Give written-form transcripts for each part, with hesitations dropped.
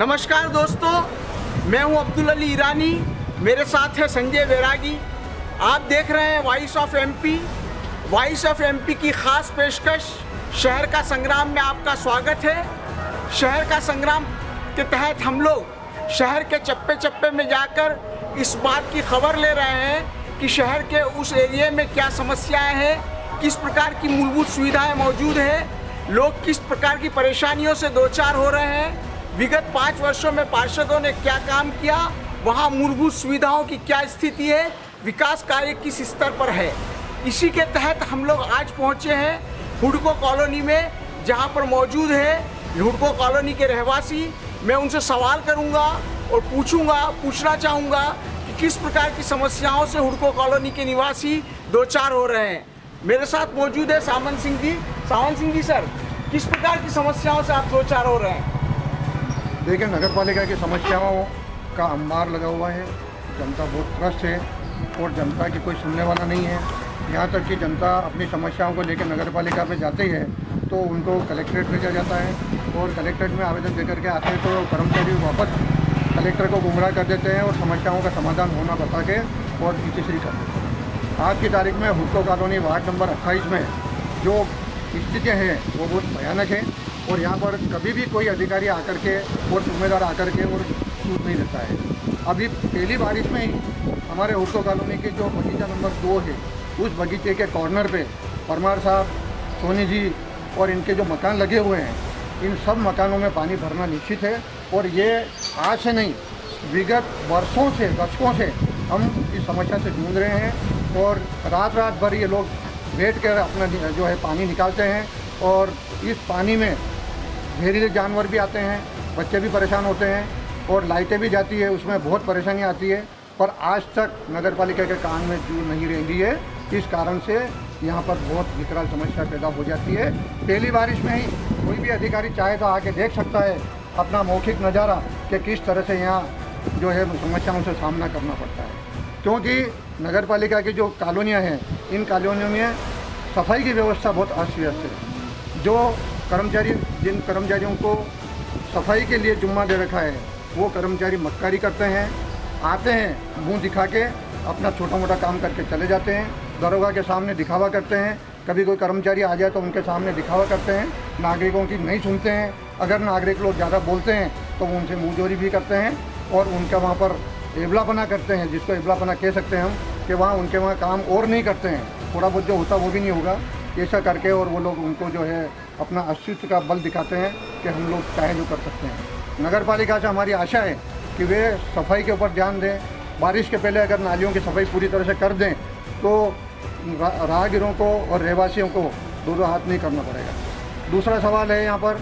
नमस्कार दोस्तों, मैं हूं अब्दुल अली ईरानी, मेरे साथ है संजय बैरागी। आप देख रहे हैं voice of MP. Voice of MP की खास पेशकश शहर का संग्राम में आपका स्वागत है। शहर का संग्राम के तहत हम लोग शहर के चप्पे चप्पे में जाकर इस बात की खबर ले रहे हैं कि शहर के उस एरिया में क्या समस्याएं हैं, किस प्रकार की मूलभूत सुविधाएं मौजूद है, लोग किस प्रकार की परेशानियों से दो चार हो रहे हैं, विगत 5 वर्षों में पार्षदों ने क्या काम किया, वहाँ मूलभूत सुविधाओं की क्या स्थिति है, विकास कार्य किस स्तर पर है। इसी के तहत हम लोग आज पहुँचे हैं हुडको कॉलोनी में, जहाँ पर मौजूद है हुडको कॉलोनी के रहवासी। मैं उनसे सवाल करूँगा और पूछना चाहूँगा कि किस प्रकार की समस्याओं से हुडको कॉलोनी के निवासी दो चार हो रहे हैं। मेरे साथ मौजूद है सामंत सिंह जी। सामंत सिंह जी सर, किस प्रकार की समस्याओं से आप दो चार हो रहे हैं? देखिए, नगर पालिका की समस्याओं का अंबार लगा हुआ है। जनता बहुत त्रस्त है और जनता की कोई सुनने वाला नहीं है। यहाँ तक कि जनता अपनी समस्याओं को लेकर नगर पालिका में जाती है तो उनको कलेक्ट्रेट भेजा जाता है और कलेक्ट्रेट में आवेदन देकर के आते हैं तो कर्मचारी वापस कलेक्टर को गुमराह कर देते हैं और समस्याओं का समाधान होना बता के और पीछे कर देते हैं। आज की तारीख में हुडको कॉलोनी वार्ड नंबर 28 में जो स्थितियाँ हैं वो बहुत भयानक है और यहाँ पर कभी भी कोई अधिकारी आकर के और जिम्मेदार आकर के और छूट नहीं देता है। अभी पहली बारिश में ही हमारे हुडको कॉलोनी के जो बगीचा नंबर 2 है, उस बगीचे के कॉर्नर पे परमार साहब, सोनी जी और इनके जो मकान लगे हुए हैं, इन सब मकानों में पानी भरना निश्चित है। और ये आज से नहीं, विगत वर्षों से, दशकों से हम इस समस्या से जूझ रहे हैं और रात भर ये लोग बैठ कर अपना जो है पानी निकालते हैं और इस पानी में जहरीले जानवर भी आते हैं, बच्चे भी परेशान होते हैं और लाइटें भी जाती है, उसमें बहुत परेशानी आती है। पर आज तक नगर पालिका के कान में जू नहीं रही है। इस कारण से यहाँ पर बहुत विकराल समस्या पैदा हो जाती है। पहली बारिश में ही कोई भी अधिकारी चाहे तो आके देख सकता है अपना मौखिक नज़ारा कि किस तरह से यहाँ जो है समस्याओं से सामना करना पड़ता है। क्योंकि नगर पालिका की जो कॉलोनियाँ हैं, इन कॉलोनियों में सफाई की व्यवस्था बहुत अस्त व्यस्त है। जो कर्मचारी, जिन कर्मचारियों को सफाई के लिए जुम्मा दे रखा है, वो कर्मचारी मक्कारी करते हैं, आते हैं मुंह दिखा के अपना छोटा मोटा काम करके चले जाते हैं, दरोगा के सामने दिखावा करते हैं। कभी कोई कर्मचारी आ जाए तो उनके सामने दिखावा करते हैं, नागरिकों की नहीं सुनते हैं। अगर नागरिक लोग ज़्यादा बोलते हैं तो वो उनसे मुँहजोरी भी करते हैं और उनका वहाँ पर एबलापना करते हैं, जिसको एबलापना कह सकते हैं हम, कि वहाँ उनके वहाँ काम और नहीं करते हैं, थोड़ा बहुत जो होता वो भी नहीं होगा, ऐसा करके और वो लोग उनको जो है अपना अस्तित्व का बल दिखाते हैं कि हम लोग चाहे जो कर सकते हैं। नगर पालिका से हमारी आशा है कि वे सफाई के ऊपर ध्यान दें। बारिश के पहले अगर नालियों की सफाई पूरी तरह से कर दें तो राहगीरों को और रहवासियों को दो हाथ नहीं करना पड़ेगा। दूसरा सवाल है, यहाँ पर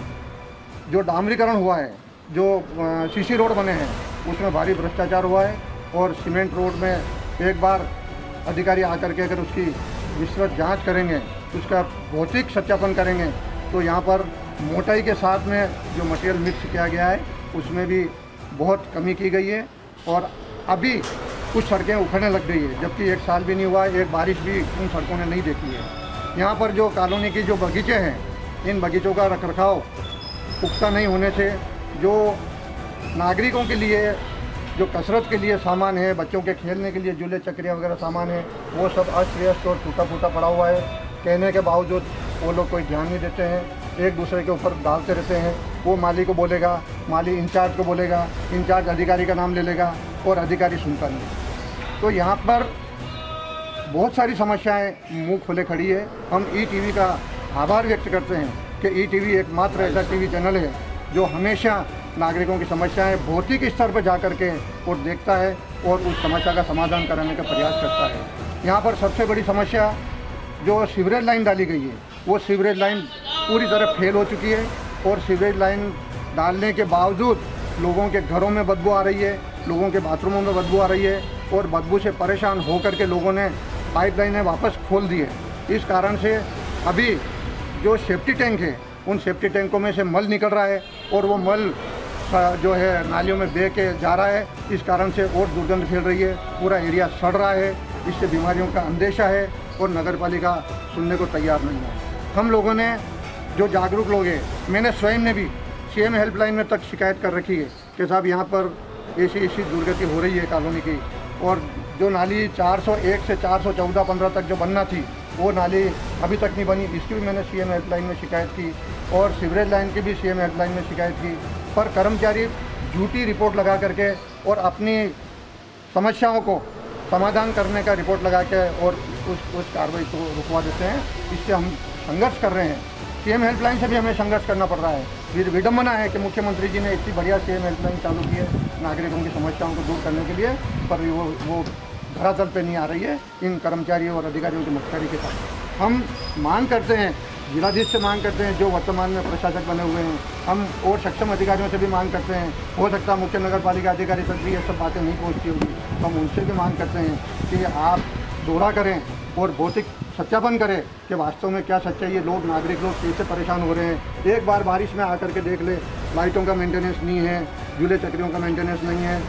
जो डामरीकरण हुआ है, जो सीसी रोड बने हैं, उसमें भारी भ्रष्टाचार हुआ है और सीमेंट रोड में एक बार अधिकारी आकर के अगर उसकी विस्तृत जांच करेंगे, उसका भौतिक सत्यापन करेंगे तो यहाँ पर मोटाई के साथ में जो मटेरियल मिक्स किया गया है उसमें भी बहुत कमी की गई है और अभी कुछ सड़कें उखड़ने लग गई है, जबकि 1 साल भी नहीं हुआ, एक बारिश भी उन सड़कों ने नहीं देखी है। यहाँ पर जो कॉलोनी की जो बगीचे हैं, इन बगीचों का रखरखाव पुख्ता नहीं होने से जो नागरिकों के लिए जो कसरत के लिए सामान है, बच्चों के खेलने के लिए झूले चक्रियाँ वगैरह सामान है, वो सब अस्त व्यस्त और टूटा फूटा पड़ा हुआ है। कहने के बावजूद वो लोग कोई ध्यान नहीं देते हैं, एक दूसरे के ऊपर डालते रहते हैं। वो माली को बोलेगा, माली इंचार्ज को बोलेगा, इंचार्ज अधिकारी का नाम ले लेगा और अधिकारी सुनता नहीं। तो यहाँ पर बहुत सारी समस्याएं मुंह खोले खड़ी है। हम ईटीवी का आभार व्यक्त करते हैं कि ईटीवी एकमात्र ऐसा टीवी चैनल है जो हमेशा नागरिकों की समस्याएं भौतिक स्तर पर जा कर के और देखता है और उस समस्या का समाधान कराने का प्रयास करता है। यहाँ पर सबसे बड़ी समस्या जो सीवरेज लाइन डाली गई है, वो सीवरेज लाइन पूरी तरह फेल हो चुकी है और सीवरेज लाइन डालने के बावजूद लोगों के घरों में बदबू आ रही है, लोगों के बाथरूमों में बदबू आ रही है और बदबू से परेशान होकर के लोगों ने पाइपलाइनें वापस खोल दी है। इस कारण से अभी जो सेफ्टी टैंक है, उन सेफ्टी टैंकों में से मल निकल रहा है और वो मल जो है नालियों में बह के जा रहा है। इस कारण से और दुर्गंध फैल रही है, पूरा एरिया सड़ रहा है, इससे बीमारियों का अंदेशा है और नगर पालिका सुनने को तैयार नहीं है। हम लोगों ने जो जागरूक लोग हैं, मैंने स्वयं ने भी सीएम हेल्पलाइन में तक शिकायत कर रखी है कि साहब यहाँ पर ऐसी दुर्गति हो रही है कॉलोनी की, और जो नाली 401 से 414-15 तक जो बनना थी वो नाली अभी तक नहीं बनी। इसकी भी मैंने सीएम हेल्पलाइन में शिकायत की और सीवरेज लाइन की भी सीएम हेल्पलाइन में शिकायत की, पर कर्मचारी झूठी रिपोर्ट लगा करके और अपनी समस्याओं को समाधान करने का रिपोर्ट लगा के और उस कार्रवाई को रुकवा देते हैं। इससे हम संघर्ष कर रहे हैं। सीएम हेल्पलाइन से भी हमें संघर्ष करना पड़ रहा है। विडम्बना है कि मुख्यमंत्री जी ने इतनी बढ़िया सीएम हेल्पलाइन चालू की है नागरिकों की समस्याओं को दूर करने के लिए, पर वो धरातल पे नहीं आ रही है इन कर्मचारियों और अधिकारियों की मुख्तारी के साथ। हम मांग करते हैं, जिलाधीश से मांग करते हैं जो वर्तमान में प्रशासक बने हुए हैं, हम और सक्षम अधिकारियों से भी मांग करते हैं। हो सकता है मुख्य नगर पालिका अधिकारी तक भी ये सब बातें नहीं पहुँचती होगी, तो हम उनसे भी मांग करते हैं कि आप दौरा करें और भौतिक सत्यापन करें कि वास्तव में क्या सच्चाई है, लोग नागरिक लोग कैसे परेशान हो रहे हैं। एक बार बारिश में आकर के देख ले, लाइटों का मेंटेनेंस नहीं है, झूले चक्रियों का मेंटेनेंस नहीं है।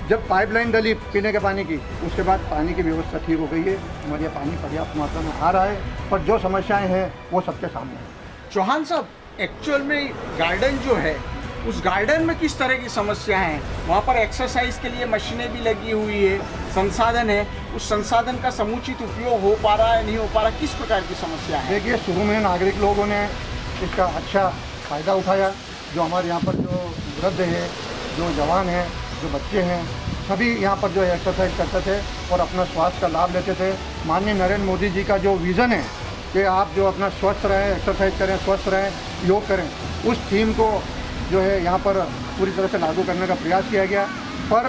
जब पाइपलाइन डली पीने के पानी की, उसके बाद पानी की व्यवस्था ठीक हो गई है, हमारे यहाँ पानी पर्याप्त मात्रा में आ रहा है, पर जो समस्याएं हैं वो सबके सामने है। चौहान साहब, एक्चुअल में गार्डन जो है उस गार्डन में किस तरह की समस्या है? वहाँ पर एक्सरसाइज के लिए मशीनें भी लगी हुई है, संसाधन है, उस संसाधन का समुचित उपयोग हो पा रहा है, नहीं हो पा रहा, किस प्रकार की समस्या है? देखिए, शुरू में नागरिक लोगों ने इसका अच्छा फ़ायदा उठाया। जो हमारे यहाँ पर जो वृद्ध है, जो जवान हैं, जो बच्चे हैं, सभी यहाँ पर जो है एक्सरसाइज करते थे और अपना स्वास्थ्य का लाभ लेते थे। माननीय नरेंद्र मोदी जी का जो विज़न है कि आप जो अपना स्वस्थ रहें, एक्सरसाइज करें, स्वस्थ रहें, योग करें, उस थीम को जो है यहाँ पर पूरी तरह से लागू करने का प्रयास किया गया। पर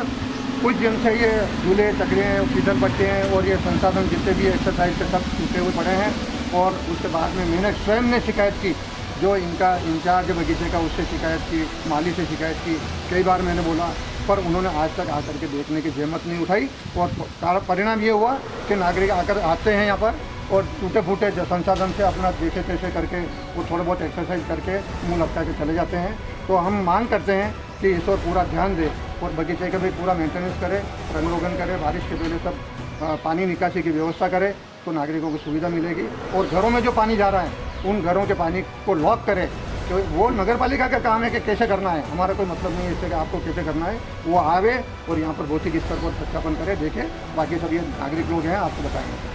कुछ दिन से ये झूले चक्रे हैं, फिसल पट्टे हैं और ये संसाधन जितने भी एक्सरसाइज के सब टूटे हुए पड़े हैं। और उसके बाद में मैंने स्वयं ने शिकायत की, जो इनका इंचार्ज बगीचे का, उससे शिकायत की, माली से शिकायत की, कई बार मैंने बोला, पर उन्होंने आज तक आकर के देखने की जहमत नहीं उठाई। और परिणाम ये हुआ कि नागरिक आते हैं यहाँ पर और टूटे फूटे जो संसाधन से अपना देखे तैसे करके वो थोड़ा बहुत एक्सरसाइज करके मुँह लटका के चले जाते हैं। तो हम मांग करते हैं कि इस और पूरा ध्यान दे और बगीचे का भी पूरा मेंटेनेंस करे, रंग रोगन करे, बारिश के पहले सब पानी निकासी की व्यवस्था करे, तो नागरिकों को सुविधा मिलेगी। और घरों में जो पानी जा रहा है उन घरों के पानी को लॉक करे, तो वो नगर पालिका का काम है कि कैसे करना है। हमारा कोई मतलब नहीं है इससे कि आपको कैसे करना है, वो आवे और यहाँ पर भौतिक स्तर पर सत्यापन करे, देखे, बाकी सब ये नागरिक लोग हैं आपको बताएंगे।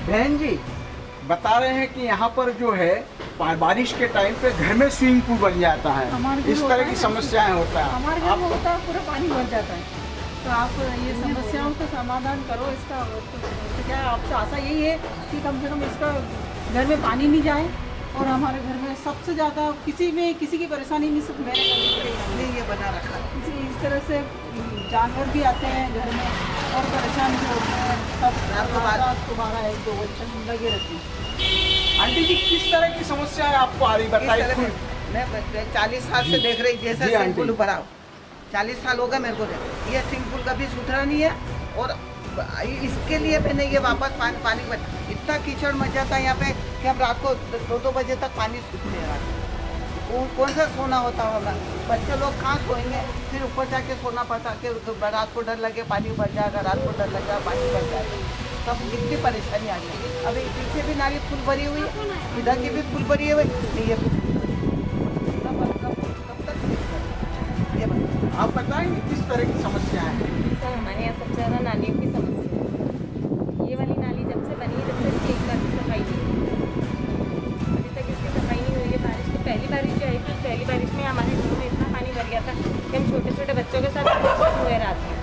बहन जी बता रहे हैं कि यहाँ पर जो है बारिश के टाइम पे घर में स्विमिंग पूल बन जाता है, इस तरह की समस्याएं होता है। हमारे घर में होता है, पूरा पानी भर जाता है। तो आप ये समस्याओं का समाधान करो इसका। तो क्या आपसे आशा यही है कि कम से कम इसका घर में पानी नहीं जाए और हमारे घर में सबसे ज़्यादा किसी की परेशानी नहीं, सिर्फ मेरे घर में, इसलिए ये बना रखा है। इस तरह से जानवर भी आते हैं घर में और परेशान भी होते हैं, सब रात को 12-1-2 बजे लगे रहते हैं। आंटी जी, किस तरह की समस्या है आपको आ रही बताइए? मैं 40 साल से देख रही, जैसा स्विमिंग पूल भरा, 40 साल हो गए मेरे को। ये स्विमिंग पूल कभी सुथरा नहीं है और इसके लिए मैंने ये वापस पानी इतना कीचड़ मच जाता है यहाँ पे कि हम रात को 2-2 बजे तक पानी सूखते हैं। कौन सा सोना होता होगा, बच्चे लोग कहाँ सोएंगे, फिर ऊपर जाके सोना पड़ता कि रात को डर लगे पानी भर जाएगा, रात को डर लगेगा पानी भर जाएगा, तब कितनी परेशानी आ गई। अभी पीछे भी नाली फुल भरी हुई है, इधर की भी फुल भरी हुई है। ये कब तक ये आप बताएंगे किस तरह की समस्या है? सर, हमारे यहाँ सबसे ज़्यादा नालियों की समस्या है। ये वाली नाली जब से बनी है तब से इसकी एक बार भी सफाई नहीं हुई, अभी तक इसकी सफाई नहीं हुई है। बारिश की पहली बारिश जो आई थी, पहली बारिश में हमारे घर में इतना पानी भर गया था कि हम छोटे छोटे बच्चों के साथ हुए रात में।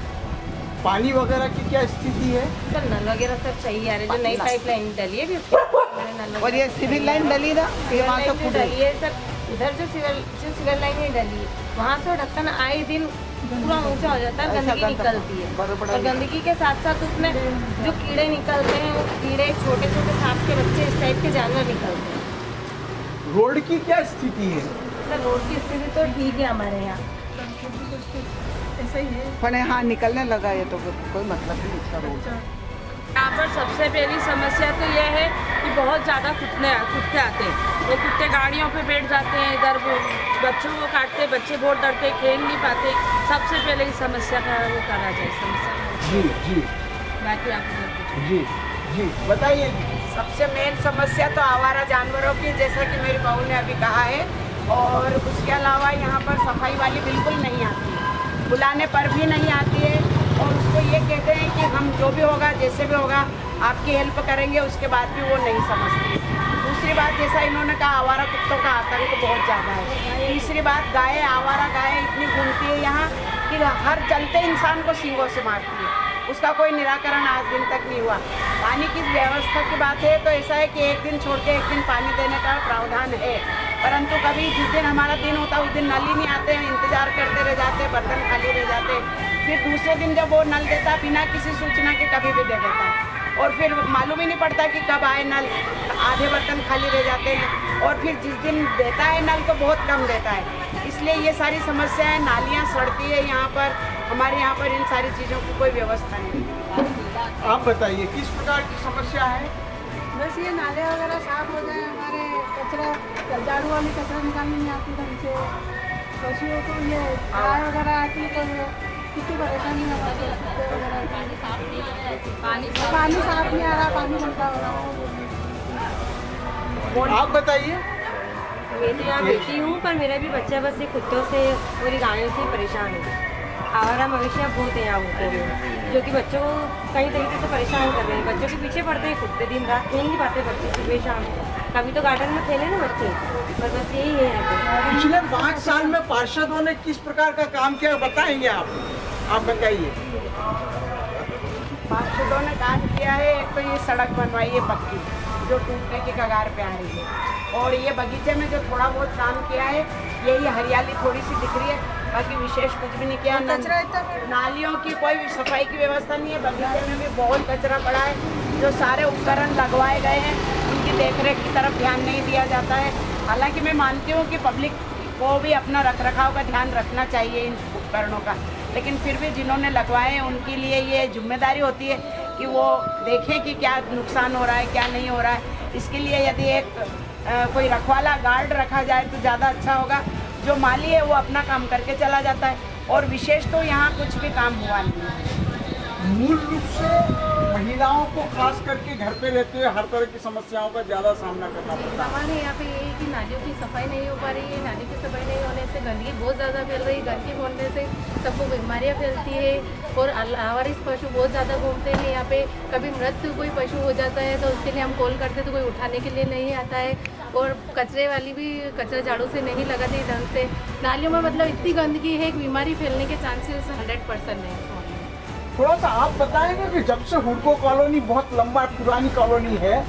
पानी वगैरह की क्या स्थिति है? सर, नल वगैरह सब सही आ रहे हैं। जो नई पाइपलाइन डली है भी उसके और ये सिविल लाइन डली ना, डली है सर। इधर जो सिविल लाइन है डली है, वहाँ से ढक्कन आए दिन पूरा ऊंचा हो जाता है, गंदगी निकलती है। और गंदगी के साथ साथ उसमें जो कीड़े निकलते हैं, वो कीड़े छोटे छोटे सांप के बच्चे, इस टाइप के जानवर निकलते हैं। रोड की क्या स्थिति है? सर, रोड की स्थिति तो ठीक है हमारे यहाँ, ऐसा ही है। पर हाँ निकलने लगा है तो कोई मतलब नहीं इसका रोड। यहाँ पर सबसे पहली समस्या तो यह है कि बहुत ज़्यादा कुत्ते आते हैं। वो कुत्ते गाड़ियों पे बैठ जाते हैं, इधर वो बच्चों को काटते, बच्चे बहुत डरते, खेल नहीं पाते। सबसे पहले इस समस्या का वो करा जाए समस्या। जी जी, बाकी आप जी जी बताइए। सबसे मेन समस्या तो आवारा जानवरों की, जैसा कि मेरी बहू ने अभी कहा है। और उसके अलावा यहाँ पर सफाई वाली बिल्कुल नहीं आती। बुलाने पर भी नहीं आती है और उसको ये कहते हैं कि हम जो भी होगा जैसे भी होगा आपकी हेल्प करेंगे, उसके बाद भी वो नहीं समझती। दूसरी बात, जैसा इन्होंने कहा, आवारा कुत्तों का आतंक बहुत ज़्यादा है। तीसरी बात, गाय, आवारा गाय इतनी घूमती है यहाँ कि हर चलते इंसान को सींगों से मारती है। उसका कोई निराकरण आज दिन तक नहीं हुआ। पानी की व्यवस्था की बात है तो ऐसा है कि एक दिन छोड़ के एक दिन पानी देने का प्रावधान है, परंतु कभी जिस दिन हमारा दिन होता है उस दिन नल ही नहीं आते हैं, इंतजार करते रह जाते हैं, बर्तन खाली रह जाते हैं। फिर दूसरे दिन जब वो नल देता बिना किसी सूचना के कभी भी दे देता है और फिर मालूम ही नहीं पड़ता कि कब आए नल, आधे बर्तन खाली रह जाते हैं और फिर जिस दिन देता है नल तो बहुत कम देता है। इसलिए ये सारी समस्याएं, नालियाँ सड़ती है यहाँ पर, हमारे यहाँ पर इन सारी चीज़ों की कोई व्यवस्था नहीं। आप बताइए किस प्रकार की समस्या है? बस ये नाले वगैरह साफ हो जाए, हमारे कचरा, झाड़ू वाली कचरा निकालने नहीं आती ढंग से, पशुओं को ये गाय वगैरह आती है तो कितनी परेशानी होती है, पानी साफ नहीं आ रहा, पानी गंदा हो रहा है। आप बताइए। मैं तो यहाँ बैठी हूँ पर मेरा भी बच्चा बस ये कुत्तों से और गायों से परेशान है। आवारा मवेशियाँ बहुत हैं यहाँ होते हुए जो कि बच्चों को कई तरीके से परेशान कर रहे हैं। बच्चों के पीछे पड़ते हैं कुत्ते, दिन रात खेल नहीं पाते बच्चे सुबह शाम। कभी तो गार्डन में खेले ना बच्चे, बस यही है यहाँ पे। पिछले 5 साल में पार्षदों ने किस प्रकार का काम किया बताएंगे आप बताइए। पार्षदों ने काम किया है, एक तो ये सड़क बनवाई है पक्की जो टूटने की कगार पे आ रही है, और ये बगीचे में जो थोड़ा बहुत काम किया है, यही हरियाली थोड़ी सी दिख रही है, बाकी विशेष कुछ भी नहीं किया। नालियों की कोई सफाई की व्यवस्था नहीं है, बगीचे में भी बहुत कचरा पड़ा है। जो सारे उपकरण लगवाए गए हैं उनकी देखरेख की तरफ ध्यान नहीं दिया जाता है। हालांकि मैं मानती हूँ कि पब्लिक को भी अपना रखरखाव का ध्यान रखना चाहिए इन उपकरणों का, लेकिन फिर भी जिन्होंने लगवाए हैं उनके लिए ये जिम्मेदारी होती है कि वो देखें कि क्या नुकसान हो रहा है क्या नहीं हो रहा है। इसके लिए यदि एक कोई रखवाला गार्ड रखा जाए तो ज़्यादा अच्छा होगा। जो माली है वो अपना काम करके चला जाता है और विशेष तो यहाँ कुछ भी काम हुआ नहीं है। मूल रूप से महिलाओं को खास करके घर पे रहते हुए हर तरह की समस्याओं का ज़्यादा सामना करना पड़ता है। हमारे यहाँ पे ये है कि नालियों की सफाई नहीं हो पा रही है। नाली की सफाई नहीं होने से गंदगी बहुत ज़्यादा फैल रही है। गंदगी होने से सबको बीमारियाँ फैलती है और आवारा पशु बहुत ज़्यादा घूमते हैं यहाँ पे। कभी मृत्यु कोई पशु हो जाता है तो उसके लिए हम कॉल करते तो कोई उठाने के लिए नहीं आता है, और कचरे वाली भी कचरा झाड़ू से नहीं लगाती ढंग से। नालियों में मतलब इतनी गंदगी है कि बीमारी फैलने के चांसेस 100% है। थोड़ा सा आप बताएंगे कि जब से हुडको कॉलोनी बहुत लंबा पुरानी कॉलोनी है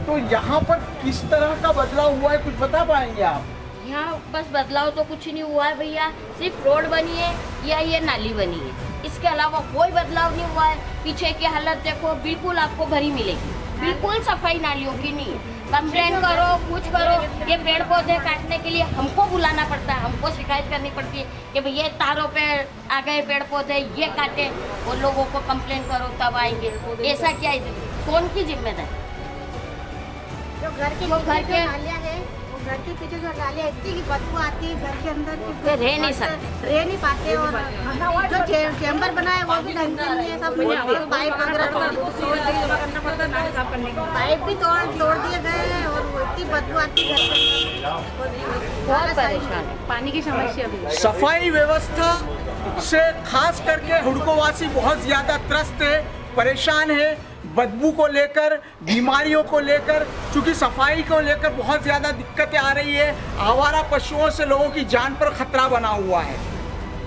तो यहाँ पर किस तरह का बदलाव हुआ है, कुछ बता पाएंगे आप? यहाँ बस बदलाव तो कुछ नहीं हुआ है भैया, सिर्फ रोड बनी है या ये नाली बनी है, इसके अलावा कोई बदलाव नहीं हुआ है। पीछे की हालत देखो, बिल्कुल आपको भरी मिलेगी, बिल्कुल सफाई नालियों की नहीं है। कंप्लेन करो कुछ करो, ये पेड़ पौधे काटने के लिए हमको बुलाना पड़ता है, हमको शिकायत करनी पड़ती है कि भाई ये तारों पे आ गए पेड़ पौधे ये काटे, वो लोगों को कंप्लेन करो तब आएंगे। ऐसा क्या है, कौन की जिम्मेदारी? जो घर के नालियाँ है, वो घर के पीछे जो नालियाँ इतनी की बदबू आती है, घर के अंदर रह नहीं सकते, रह नहीं पाते। और जो चेम्बर बनाए वो भी ढंग से नहीं है, सब पाइप वगैरह पाइप भी तोड़ दिए गए हैं और वो इतनी बदबू आती है घर के अंदर, बहुत परेशान है। पानी की समस्या भी, सफाई व्यवस्था से खास करके हुडकोवासी बहुत ज़्यादा त्रस्त है, परेशान है। बदबू को लेकर, बीमारियों को लेकर, क्योंकि सफाई को लेकर बहुत ज़्यादा दिक्कतें आ रही है। आवारा पशुओं से लोगों की जान पर खतरा बना हुआ है।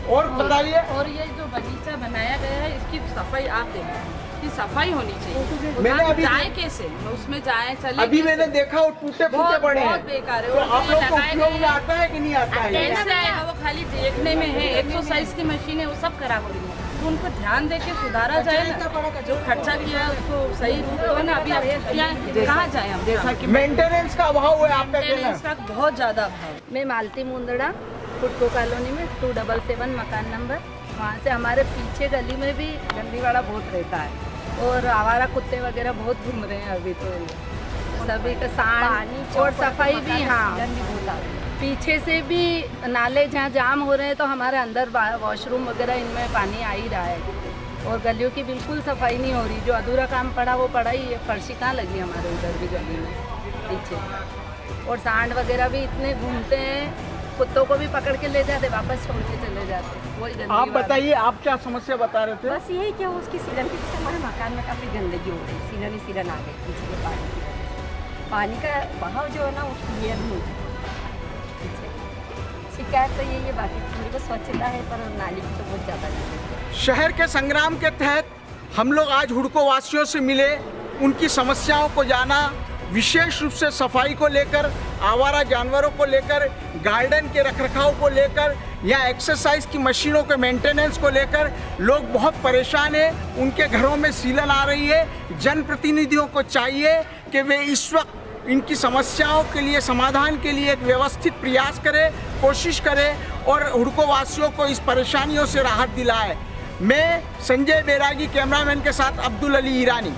और बताइए। और ये जो बगीचा बनाया गया है इसकी सफाई आप देखिए, की सफाई होनी चाहिए। मैंने अभी जाए कैसे उसमें जाए चले, अभी मैंने देखा वो टूटे फूटे पड़े हैं, बहुत बेकार है। तो आप लोग को उपयोग में आता है कि नहीं आता है? कैसे आएगा, वो खाली देखने में है। एक्सरसाइज की मशीन है वो सब खराब हो रही है, तो उनको ध्यान दे के सुधारा जाए ना। जो खर्चा किया है उसको सही रूप दो ना। अभी कहाँ जाए हम, जैसा कि मेंटेनेंस का अभाव है, आपका कहना इसका बहुत ज़्यादा अभाव। मैं मालती मुंदड़ा हुडको कॉलोनी में 277 मकान नंबर, वहाँ से हमारे पीछे गली में भी गंदीवाड़ा बहुत रहता है और आवारा कुत्ते वगैरह बहुत घूम रहे हैं अभी तो सभी का सांड और सफाई भी। हाँ, पीछे से भी नाले जहाँ जाम हो रहे हैं तो हमारे अंदर वॉशरूम वगैरह इनमें पानी आ ही रहा है और गलियों की बिल्कुल सफाई नहीं हो रही। जो अधूरा काम पड़ा वो पड़ा ही है, फर्शी कहाँ लगी हमारे उधर भी गली में पीछे। और सांड वगैरह भी इतने घूमते हैं कुत्तों को भी पकड़ के ले जाते, वापस छोड़ के चले जाते। वही गंदगी। आप बताइए, आप क्या समस्या बता रहे थे? बस यही क्या उसकी सीलन की वजह से हमारे मकान में काफ़ी गंदगी हो रही, सीलन ही सीलन आ गई पीछे के पानी की वजह से। पानी का बहाव जो है ना वो क्लियर नहीं है। शिकायत तो यही है, बाकी थोड़ी बहुत स्वच्छता है पर नाली की तो बहुत ज़्यादा है। शहर के संग्राम के तहत हम लोग आज हुडको वासियों से मिले, उनकी समस्याओं को जाना, विशेष रूप से सफाई को लेकर, आवारा जानवरों को लेकर, गार्डन के रखरखाव को लेकर या एक्सरसाइज की मशीनों के मेंटेनेंस को लेकर लोग बहुत परेशान हैं। उनके घरों में सीलन आ रही है। जनप्रतिनिधियों को चाहिए कि वे इस वक्त इनकी समस्याओं के लिए समाधान के लिए एक व्यवस्थित प्रयास करें, कोशिश करें और हुडको वासियों को इस परेशानियों से राहत दिलाए। मैं संजय बैरागी, कैमरामैन के साथ अब्दुल अली ईरानी।